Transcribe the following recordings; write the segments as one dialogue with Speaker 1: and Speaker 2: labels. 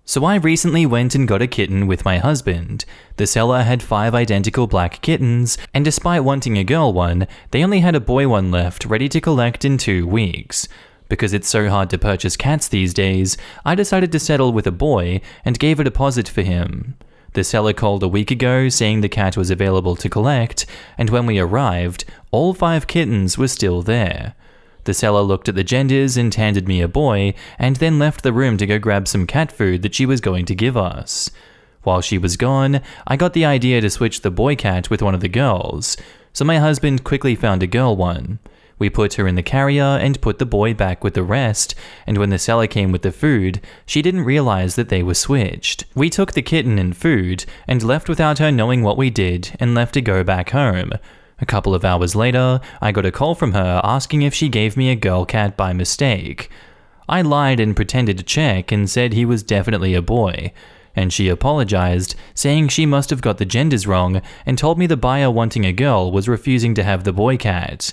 Speaker 1: So I recently went and got a kitten with my husband. The seller had 5 identical black kittens, and despite wanting a girl one, they only had a boy one left ready to collect in 2 weeks. Because it's so hard to purchase cats these days, I decided to settle with a boy and gave a deposit for him. The seller called a week ago saying the cat was available to collect, and when we arrived, all 5 kittens were still there. The seller looked at the genders and handed me a boy, and then left the room to go grab some cat food that she was going to give us. While she was gone, I got the idea to switch the boy cat with one of the girls, so my husband quickly found a girl one. We put her in the carrier and put the boy back with the rest, and when the seller came with the food, she didn't realize that they were switched. We took the kitten and food, and left without her knowing what we did, and left to go back home. A couple of hours later, I got a call from her asking if she gave me a girl cat by mistake. I lied and pretended to check and said he was definitely a boy, and she apologized, saying she must have got the genders wrong and told me the buyer wanting a girl was refusing to have the boy cat.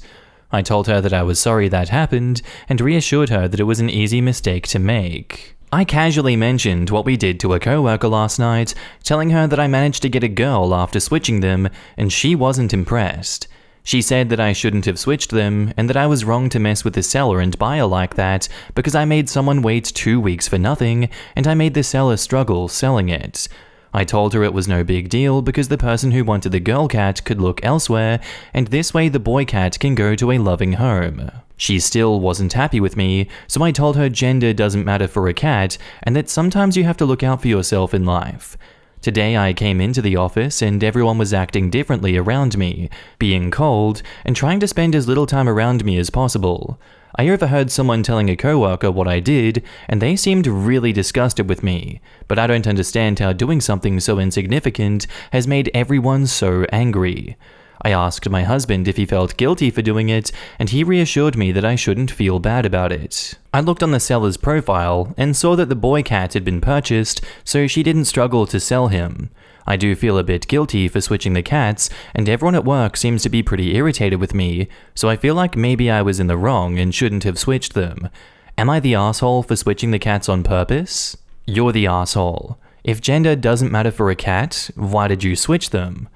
Speaker 1: I told her that I was sorry that happened and reassured her that it was an easy mistake to make. I casually mentioned what we did to a coworker last night, telling her that I managed to get a girl after switching them, and she wasn't impressed. She said that I shouldn't have switched them, and that I was wrong to mess with the seller and buyer like that because I made someone wait 2 weeks for nothing, and I made the seller struggle selling it. I told her it was no big deal because the person who wanted the girl cat could look elsewhere, and this way the boy cat can go to a loving home. She still wasn't happy with me, so I told her gender doesn't matter for a cat and that sometimes you have to look out for yourself in life. Today I came into the office and everyone was acting differently around me, being cold and trying to spend as little time around me as possible. I overheard someone telling a coworker what I did, and they seemed really disgusted with me, but I don't understand how doing something so insignificant has made everyone so angry. I asked my husband if he felt guilty for doing it, and he reassured me that I shouldn't feel bad about it. I looked on the seller's profile and saw that the boy cat had been purchased, so she didn't struggle to sell him. I do feel a bit guilty for switching the cats, and everyone at work seems to be pretty irritated with me, so I feel like maybe I was in the wrong and shouldn't have switched them. Am I the asshole for switching the cats on purpose? You're the asshole. If gender doesn't matter for a cat, why did you switch them?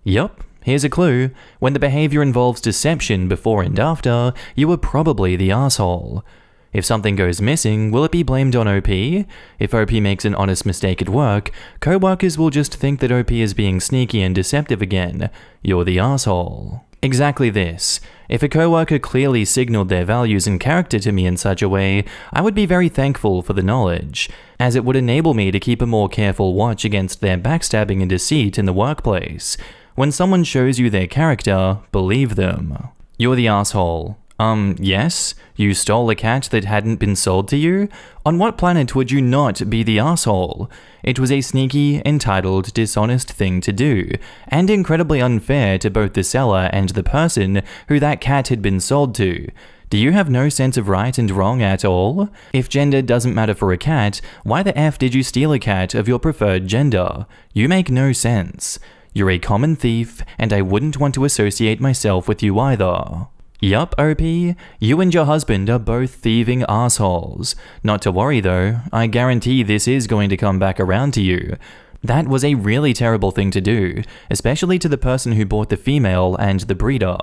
Speaker 1: Yup. Here's a clue. When the behavior involves deception before and after, you were probably the asshole. If something goes missing, will it be blamed on OP? If OP makes an honest mistake at work, co-workers will just think that OP is being sneaky and deceptive again. You're the asshole. Exactly this. If a co-worker clearly signaled their values and character to me in such a way, I would be very thankful for the knowledge, as it would enable me to keep a more careful watch against their backstabbing and deceit in the workplace. When someone shows you their character, believe them. You're the asshole. Yes? You stole a cat that hadn't been sold to you? On what planet would you not be the asshole? It was a sneaky, entitled, dishonest thing to do, and incredibly unfair to both the seller and the person who that cat had been sold to. Do you have no sense of right and wrong at all? If gender doesn't matter for a cat, why the F did you steal a cat of your preferred gender? You make no sense. You're a common thief, and I wouldn't want to associate myself with you either. Yup, OP, you and your husband are both thieving assholes. Not to worry though, I guarantee this is going to come back around to you. That was a really terrible thing to do, especially to the person who bought the female and the breeder.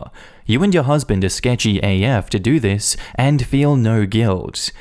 Speaker 1: You and your husband are sketchy AF to do this, and feel no guilt.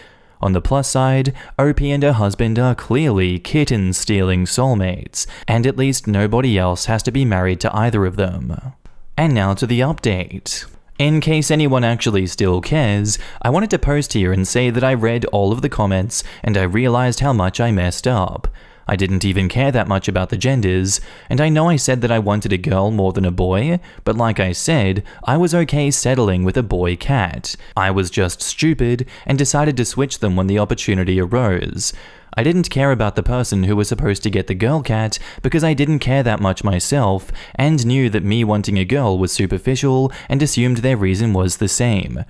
Speaker 1: On the plus side, OP and her husband are clearly kitten-stealing soulmates, and at least nobody else has to be married to either of them. And now to the update. In case anyone actually still cares, I wanted to post here and say that I read all of the comments and I realized how much I messed up. I didn't even care that much about the genders, and I know I said that I wanted a girl more than a boy, but like I said, I was okay settling with a boy cat. I was just stupid and decided to switch them when the opportunity arose. I didn't care about the person who was supposed to get the girl cat because I didn't care that much myself and knew that me wanting a girl was superficial and assumed their reason was the same.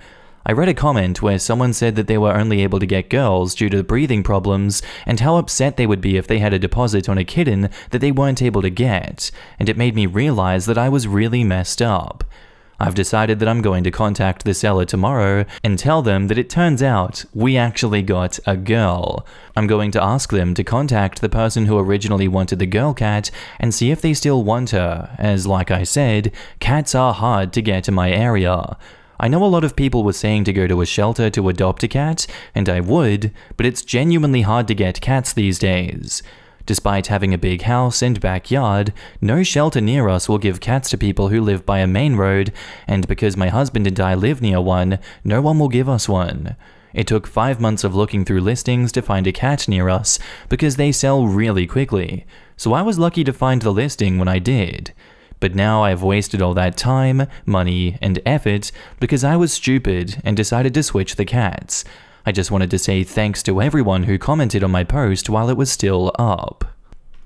Speaker 1: I read a comment where someone said that they were only able to get girls due to breathing problems and how upset they would be if they had a deposit on a kitten that they weren't able to get, and it made me realize that I was really messed up. I've decided that I'm going to contact the seller tomorrow and tell them that it turns out we actually got a girl. I'm going to ask them to contact the person who originally wanted the girl cat and see if they still want her, as like I said, cats are hard to get in my area. I know a lot of people were saying to go to a shelter to adopt a cat, and I would, but it's genuinely hard to get cats these days. Despite having a big house and backyard, no shelter near us will give cats to people who live by a main road, and because my husband and I live near one, no one will give us one. It took 5 months of looking through listings to find a cat near us, because they sell really quickly, so I was lucky to find the listing when I did. But now I've wasted all that time, money, and effort because I was stupid and decided to switch the cats. I just wanted to say thanks to everyone who commented on my post while it was still up.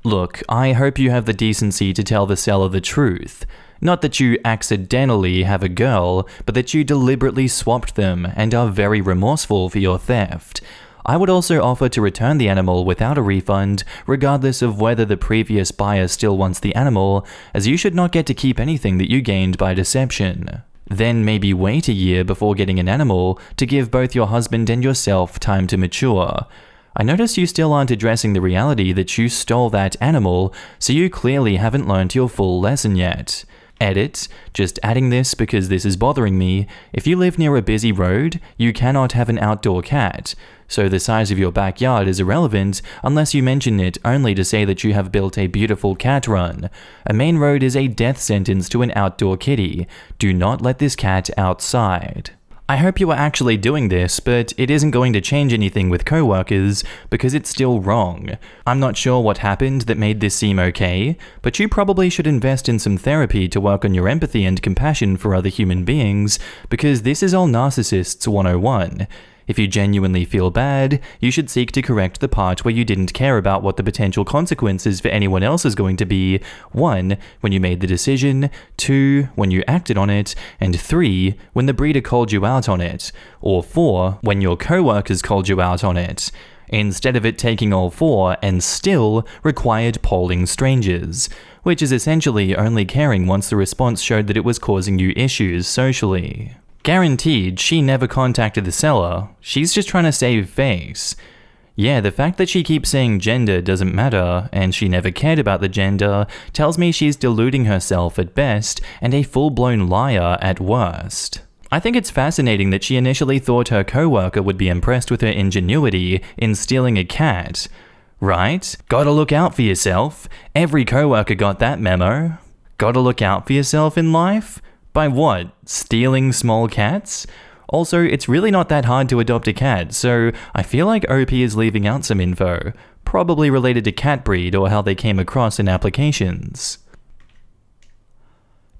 Speaker 1: Look, I hope you have the decency to tell the seller the truth. Not that you accidentally have a girl, but that you deliberately swapped them and are very remorseful for your theft. I would also offer to return the animal without a refund, regardless of whether the previous buyer still wants the animal, as you should not get to keep anything that you gained by deception. Then maybe wait a year before getting an animal to give both your husband and yourself time to mature. I notice you still aren't addressing the reality that you stole that animal, so you clearly haven't learned your full lesson yet. Edit, just adding this because this is bothering me, if you live near a busy road, you cannot have an outdoor cat, so the size of your backyard is irrelevant unless you mention it only to say that you have built a beautiful cat run. A main road is a death sentence to an outdoor kitty. Do not let this cat outside. I hope you are actually doing this, but it isn't going to change anything with coworkers because it's still wrong. I'm not sure what happened that made this seem okay, but you probably should invest in some therapy to work on your empathy and compassion for other human beings, because this is all narcissists 101. If you genuinely feel bad, you should seek to correct the part where you didn't care about what the potential consequences for anyone else is going to be. 1. When you made the decision, 2. When you acted on it, and 3. When the breeder called you out on it, or 4. When your coworkers called you out on it. Instead of it taking all 4 and still required polling strangers, which is essentially only caring once the response showed that it was causing you issues socially. Guaranteed, she never contacted the seller. She's just trying to save face. Yeah, the fact that she keeps saying gender doesn't matter, and she never cared about the gender, tells me she's deluding herself at best, and a full-blown liar at worst. I think it's fascinating that she initially thought her coworker would be impressed with her ingenuity in stealing a cat. Right? Gotta look out for yourself. Every coworker got that memo. Gotta look out for yourself in life? By what? Stealing small cats? Also, it's really not that hard to adopt a cat, so I feel like OP is leaving out some info, probably related to cat breed or how they came across in applications.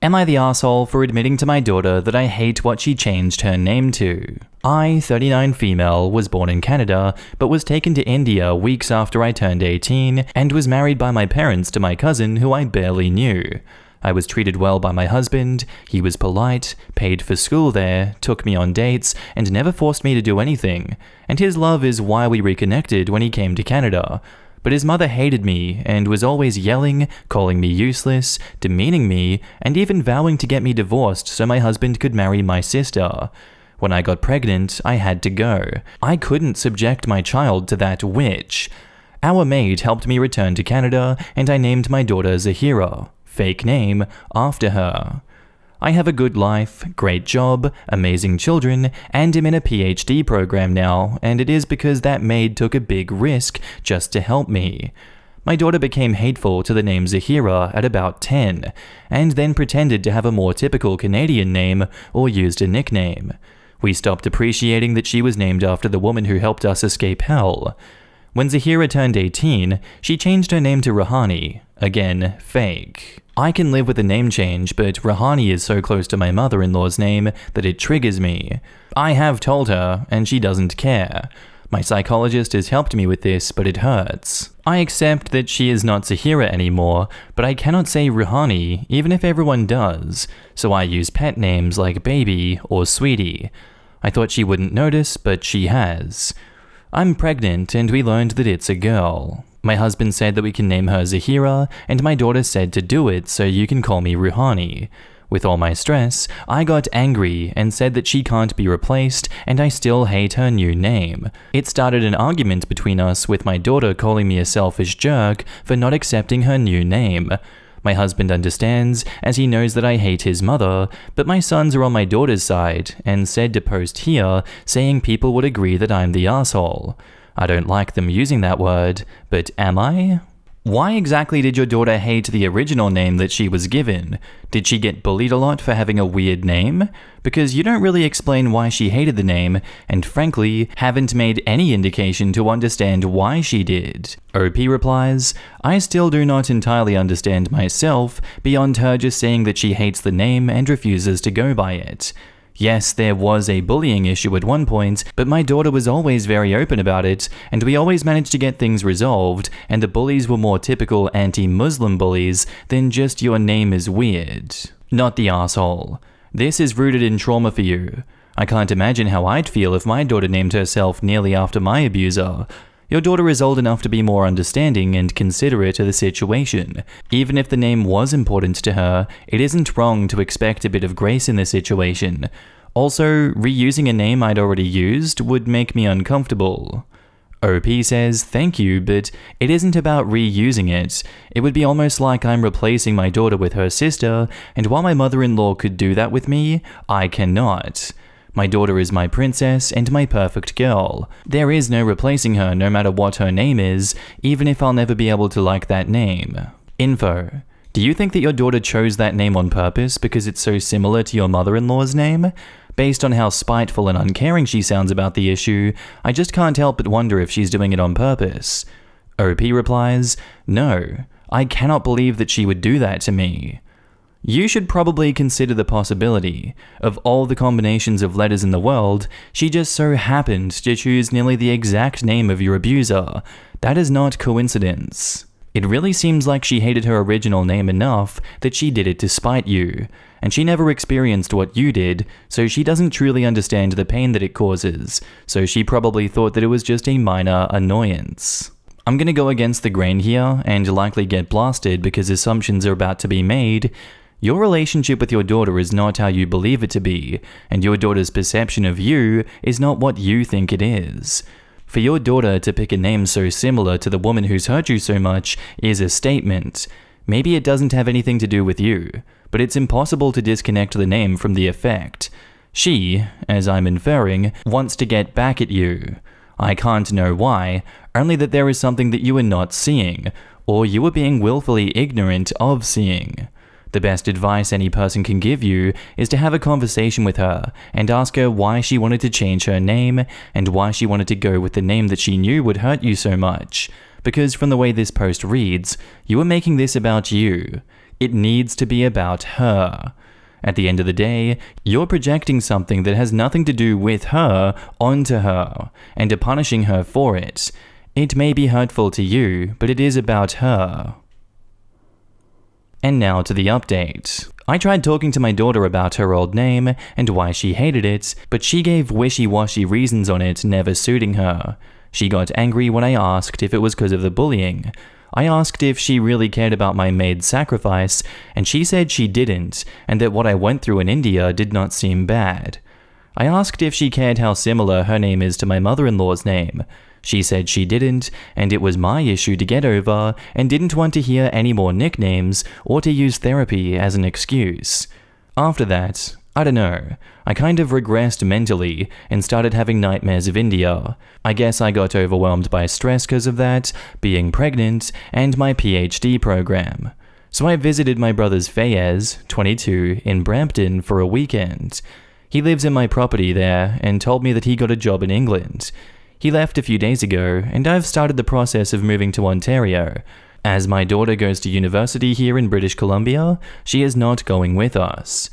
Speaker 1: Am I the asshole for admitting to my daughter that I hate what she changed her name to? I, 39 female, was born in Canada, but was taken to India weeks after I turned 18 and was married by my parents to my cousin who I barely knew. I was treated well by my husband, he was polite, paid for school there, took me on dates, and never forced me to do anything, and his love is why we reconnected when he came to Canada. But his mother hated me and was always yelling, calling me useless, demeaning me, and even vowing to get me divorced so my husband could marry my sister. When I got pregnant, I had to go. I couldn't subject my child to that witch. Our maid helped me return to Canada, and I named my daughter Zahira, fake name, after her. I have a good life, great job, amazing children, and am in a PhD program now, and it is because that maid took a big risk just to help me. My daughter became hateful to the name Zahira at about 10, and then pretended to have a more typical Canadian name or used a nickname. We stopped appreciating that she was named after the woman who helped us escape hell. When Zahira turned 18, she changed her name to Rahani, again, fake. I can live with a name change, but Rahani is so close to my mother-in-law's name that it triggers me. I have told her, and she doesn't care. My psychologist has helped me with this, but it hurts. I accept that she is not Zahira anymore, but I cannot say Rahani, even if everyone does, so I use pet names like Baby or Sweetie. I thought she wouldn't notice, but she has. I'm pregnant, and we learned that it's a girl. My husband said that we can name her Zahira, and my daughter said to do it so you can call me Ruhani. With all my stress, I got angry and said that she can't be replaced and I still hate her new name. It started an argument between us, with my daughter calling me a selfish jerk for not accepting her new name. My husband understands, as he knows that I hate his mother, but my sons are on my daughter's side and said to post here saying people would agree that I'm the asshole. I don't like them using that word, but am I? Why exactly did your daughter hate the original name that she was given? Did she get bullied a lot for having a weird name? Because you don't really explain why she hated the name, and frankly, haven't made any indication to understand why she did. OP replies, I still do not entirely understand myself, beyond her just saying that she hates the name and refuses to go by it. Yes, there was a bullying issue at one point, but my daughter was always very open about it, and we always managed to get things resolved, and the bullies were more typical anti-Muslim bullies than just your name is weird. Not the asshole. This is rooted in trauma for you. I can't imagine how I'd feel if my daughter named herself nearly after my abuser. Your daughter is old enough to be more understanding and considerate of the situation. Even if the name was important to her, it isn't wrong to expect a bit of grace in the situation. Also, reusing a name I'd already used would make me uncomfortable. OP says, thank you, but it isn't about reusing it. It would be almost like I'm replacing my daughter with her sister, and while my mother-in-law could do that with me, I cannot. My daughter is my princess and my perfect girl. There is no replacing her no matter what her name is, even if I'll never be able to like that name. Info. Do you think that your daughter chose that name on purpose because it's so similar to your mother-in-law's name? Based on how spiteful and uncaring she sounds about the issue, I just can't help but wonder if she's doing it on purpose. OP replies, no, I cannot believe that she would do that to me. You should probably consider the possibility. Of all the combinations of letters in the world, she just so happened to choose nearly the exact name of your abuser. That is not coincidence. It really seems like she hated her original name enough that she did it to spite you, and she never experienced what you did, so she doesn't truly understand the pain that it causes, so she probably thought that it was just a minor annoyance. I'm gonna go against the grain here and likely get blasted because assumptions are about to be made. Your relationship with your daughter is not how you believe it to be, and your daughter's perception of you is not what you think it is. For your daughter to pick a name so similar to the woman who's hurt you so much is a statement. Maybe it doesn't have anything to do with you, but it's impossible to disconnect the name from the effect. She, as I'm inferring, wants to get back at you. I can't know why, only that there is something that you are not seeing, or you are being willfully ignorant of seeing. The best advice any person can give you is to have a conversation with her and ask her why she wanted to change her name and why she wanted to go with the name that she knew would hurt you so much. Because from the way this post reads, you are making this about you. It needs to be about her. At the end of the day, you're projecting something that has nothing to do with her onto her, and are punishing her for it. It may be hurtful to you, but it is about her. And now to the update. I tried talking to my daughter about her old name and why she hated it, but she gave wishy-washy reasons on it never suiting her. She got angry when I asked if it was because of the bullying. I asked if she really cared about my maid's sacrifice, and she said she didn't, and that what I went through in India did not seem bad. I asked if she cared how similar her name is to my mother-in-law's name. She said she didn't, and it was my issue to get over, and didn't want to hear any more nicknames or to use therapy as an excuse. After that, I don't know, I kind of regressed mentally and started having nightmares of India. I guess I got overwhelmed by stress because of that, being pregnant, and my PhD program. So I visited my brother's Fayez, 22, in Brampton for a weekend. He lives in my property there and told me that he got a job in England. He left a few days ago, and I've started the process of moving to Ontario. As my daughter goes to university here in British Columbia, she is not going with us.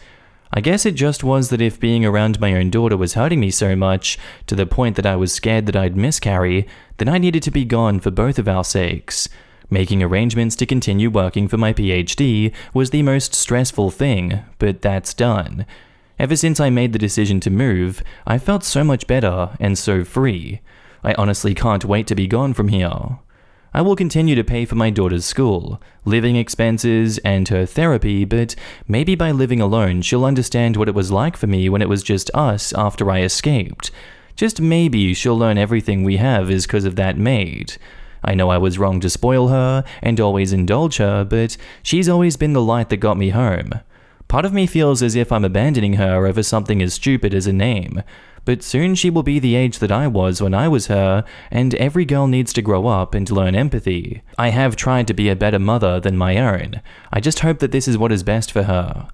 Speaker 1: I guess it just was that if being around my own daughter was hurting me so much, to the point that I was scared that I'd miscarry, then I needed to be gone for both of our sakes. Making arrangements to continue working for my PhD was the most stressful thing, but that's done. Ever since I made the decision to move, I felt so much better and so free. I honestly can't wait to be gone from here. I will continue to pay for my daughter's school, living expenses, and her therapy, but maybe by living alone she'll understand what it was like for me when it was just us after I escaped. Just maybe she'll learn everything we have is because of that maid. I know I was wrong to spoil her and always indulge her, but she's always been the light that got me home. Part of me feels as if I'm abandoning her over something as stupid as a name, but soon she will be the age that I was when I was her, and every girl needs to grow up and learn empathy. I have tried to be a better mother than my own. I just hope that this is what is best for her.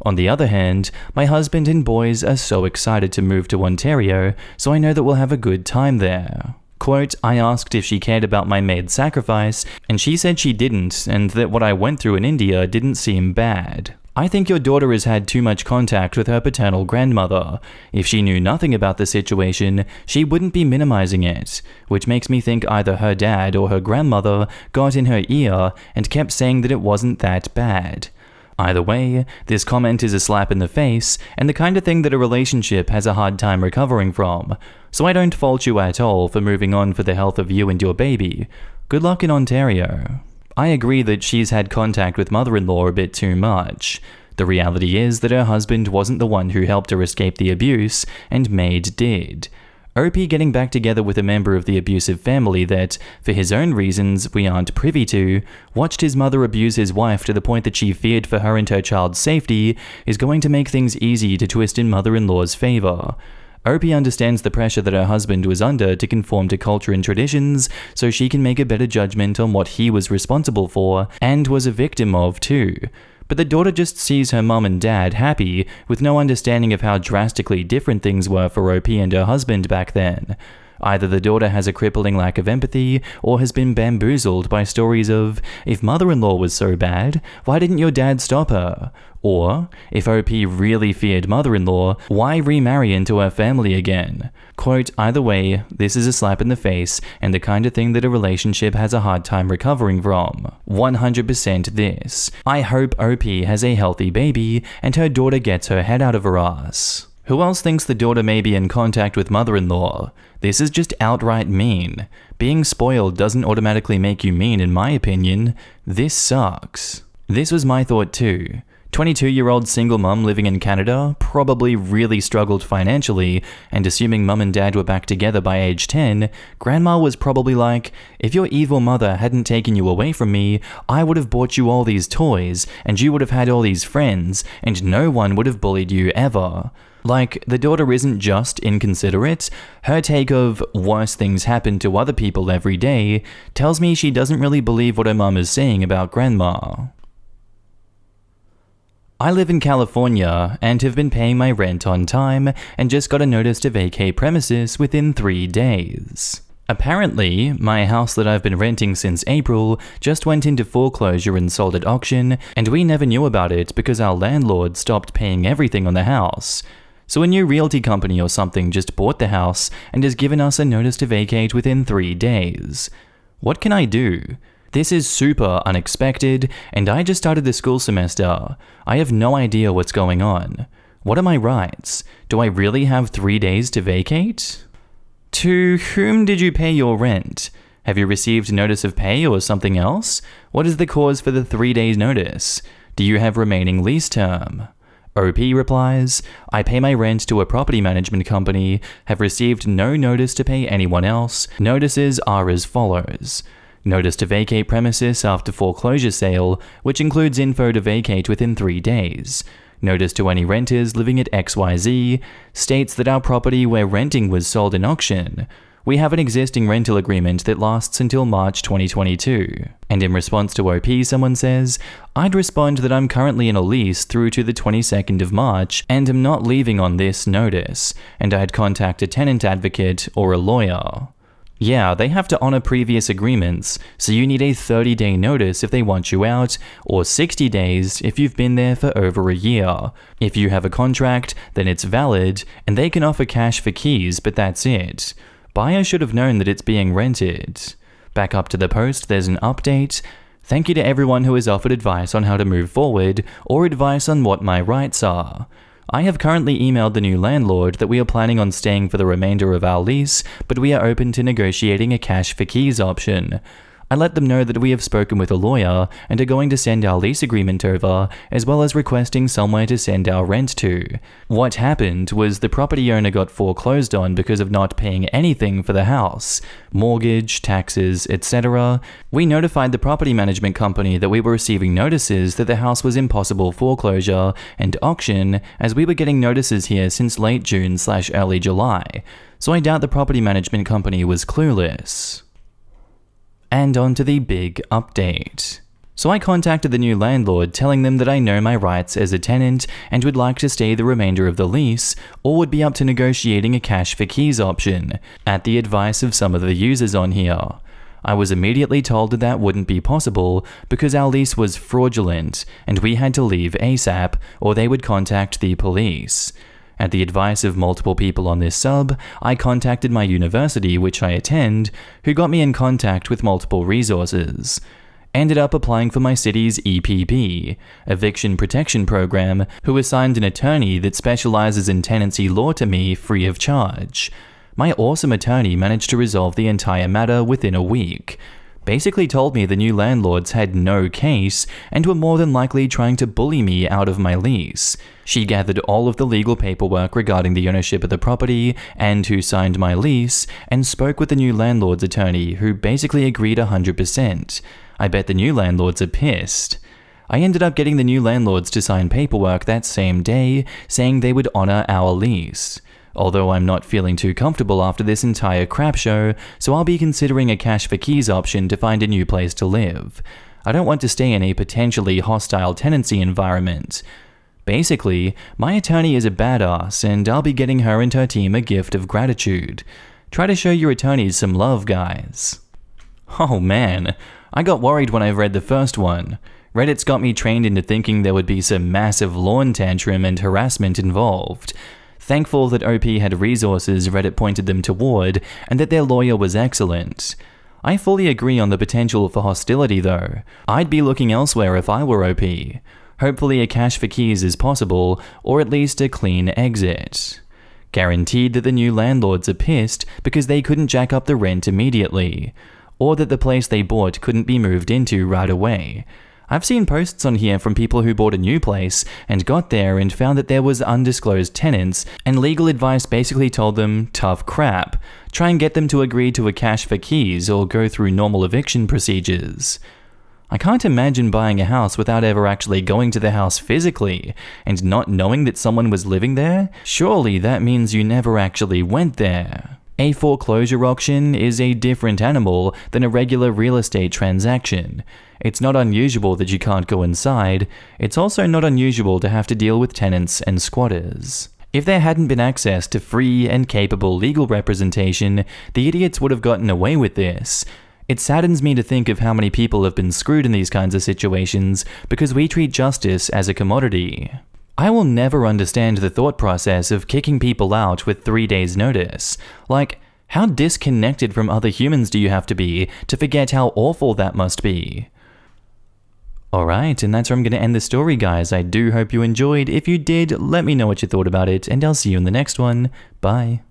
Speaker 1: On the other hand, my husband and boys are so excited to move to Ontario, so I know that we'll have a good time there. Quote, I asked if she cared about my maid's sacrifice, and she said she didn't, and that what I went through in India didn't seem bad. I think your daughter has had too much contact with her paternal grandmother. If she knew nothing about the situation, she wouldn't be minimizing it, which makes me think either her dad or her grandmother got in her ear and kept saying that it wasn't that bad. Either way, this comment is a slap in the face and the kind of thing that a relationship has a hard time recovering from, so I don't fault you at all for moving on for the health of you and your baby. Good luck in Ontario. I agree that she's had contact with mother-in-law a bit too much. The reality is that her husband wasn't the one who helped her escape the abuse, and maid did. OP getting back together with a member of the abusive family that, for his own reasons we aren't privy to, watched his mother abuse his wife to the point that she feared for her and her child's safety, is going to make things easy to twist in mother-in-law's favor. OP understands the pressure that her husband was under to conform to culture and traditions, so she can make a better judgment on what he was responsible for, and was a victim of too. But the daughter just sees her mum and dad happy, with no understanding of how drastically different things were for OP and her husband back then. Either the daughter has a crippling lack of empathy, or has been bamboozled by stories of, if mother-in-law was so bad, why didn't your dad stop her? Or, if OP really feared mother-in-law, why remarry into her family again? Quote, either way, this is a slap in the face, and the kind of thing that a relationship has a hard time recovering from. 100% this. I hope OP has a healthy baby, and her daughter gets her head out of her ass. Who else thinks the daughter may be in contact with mother-in-law? This is just outright mean. Being spoiled doesn't automatically make you mean, in my opinion. This sucks. This was my thought too. 22-year-old single mum living in Canada probably really struggled financially, and assuming mum and dad were back together by age 10, grandma was probably like, if your evil mother hadn't taken you away from me, I would have bought you all these toys, and you would have had all these friends, and no one would have bullied you ever. Like, the daughter isn't just inconsiderate, her take of worse things happen to other people every day tells me she doesn't really believe what her mum is saying about grandma. I live in California and have been paying my rent on time and just got a notice to vacate premises within 3 days. Apparently, my house that I've been renting since April just went into foreclosure and sold at auction, and we never knew about it because our landlord stopped paying everything on the house. So a new realty company or something just bought the house and has given us a notice to vacate within 3 days. What can I do? This is super unexpected, and I just started the school semester. I have no idea what's going on. What are my rights? Do I really have 3 days to vacate? To whom did you pay your rent? Have you received notice of pay or something else? What is the cause for the 3 days notice? Do you have remaining lease term? OP replies, I pay my rent to a property management company, have received no notice to pay anyone else. Notices are as follows. Notice to vacate premises after foreclosure sale, which includes info to vacate within 3 days. Notice to any renters living at XYZ, states that our property we're renting was sold in auction. We have an existing rental agreement that lasts until March 2022. And in response to OP, someone says, I'd respond that I'm currently in a lease through to the 22nd of March and am not leaving on this notice, and I'd contact a tenant advocate or a lawyer. Yeah, they have to honor previous agreements, so you need a 30-day notice if they want you out, or 60 days if you've been there for over a year. If you have a contract, then it's valid, and they can offer cash for keys, but that's it. Buyer should have known that it's being rented. Back up to the post, there's an update. Thank you to everyone who has offered advice on how to move forward, or advice on what my rights are. I have currently emailed the new landlord that we are planning on staying for the remainder of our lease, but we are open to negotiating a cash for keys option. I let them know that we have spoken with a lawyer and are going to send our lease agreement over, as well as requesting somewhere to send our rent to. What happened was the property owner got foreclosed on because of not paying anything for the house. Mortgage, taxes, etc. We notified the property management company that we were receiving notices that the house was in possible foreclosure and auction, as we were getting notices here since late June/early July. So I doubt the property management company was clueless. And on to the big update. So I contacted the new landlord telling them that I know my rights as a tenant and would like to stay the remainder of the lease, or would be up to negotiating a cash for keys option, at the advice of some of the users on here. I was immediately told that that wouldn't be possible because our lease was fraudulent and we had to leave ASAP or they would contact the police. At the advice of multiple people on this sub, I contacted my university, which I attend, who got me in contact with multiple resources. Ended up applying for my city's EPP, Eviction Protection Program, who assigned an attorney that specializes in tenancy law to me free of charge. My awesome attorney managed to resolve the entire matter within a week. Basically told me the new landlords had no case and were more than likely trying to bully me out of my lease. She gathered all of the legal paperwork regarding the ownership of the property and who signed my lease, and spoke with the new landlord's attorney, who basically agreed 100%. I bet the new landlords are pissed. I ended up getting the new landlords to sign paperwork that same day, saying they would honor our lease. Although I'm not feeling too comfortable after this entire crap show, so I'll be considering a cash for keys option to find a new place to live. I don't want to stay in a potentially hostile tenancy environment. Basically, my attorney is a badass and I'll be getting her and her team a gift of gratitude. Try to show your attorneys some love, guys. Oh man, I got worried when I read the first one. Reddit's got me trained into thinking there would be some massive lawn tantrum and harassment involved. Thankful that OP had resources Reddit pointed them toward, and that their lawyer was excellent. I fully agree on the potential for hostility though. I'd be looking elsewhere if I were OP. Hopefully a cash for keys is possible, or at least a clean exit. Guaranteed that the new landlords are pissed because they couldn't jack up the rent immediately, or that the place they bought couldn't be moved into right away. I've seen posts on here from people who bought a new place and got there and found that there was undisclosed tenants, and legal advice basically told them, tough crap, try and get them to agree to a cash for keys or go through normal eviction procedures. I can't imagine buying a house without ever actually going to the house physically and not knowing that someone was living there. Surely that means you never actually went there. A foreclosure auction is a different animal than a regular real estate transaction. It's not unusual that you can't go inside. It's also not unusual to have to deal with tenants and squatters. If there hadn't been access to free and capable legal representation, the idiots would have gotten away with this. It saddens me to think of how many people have been screwed in these kinds of situations because we treat justice as a commodity. I will never understand the thought process of kicking people out with 3 days' notice. Like, how disconnected from other humans do you have to be to forget how awful that must be? Alright, and that's where I'm going to end the story, guys. I do hope you enjoyed. If you did, let me know what you thought about it, and I'll see you in the next one. Bye.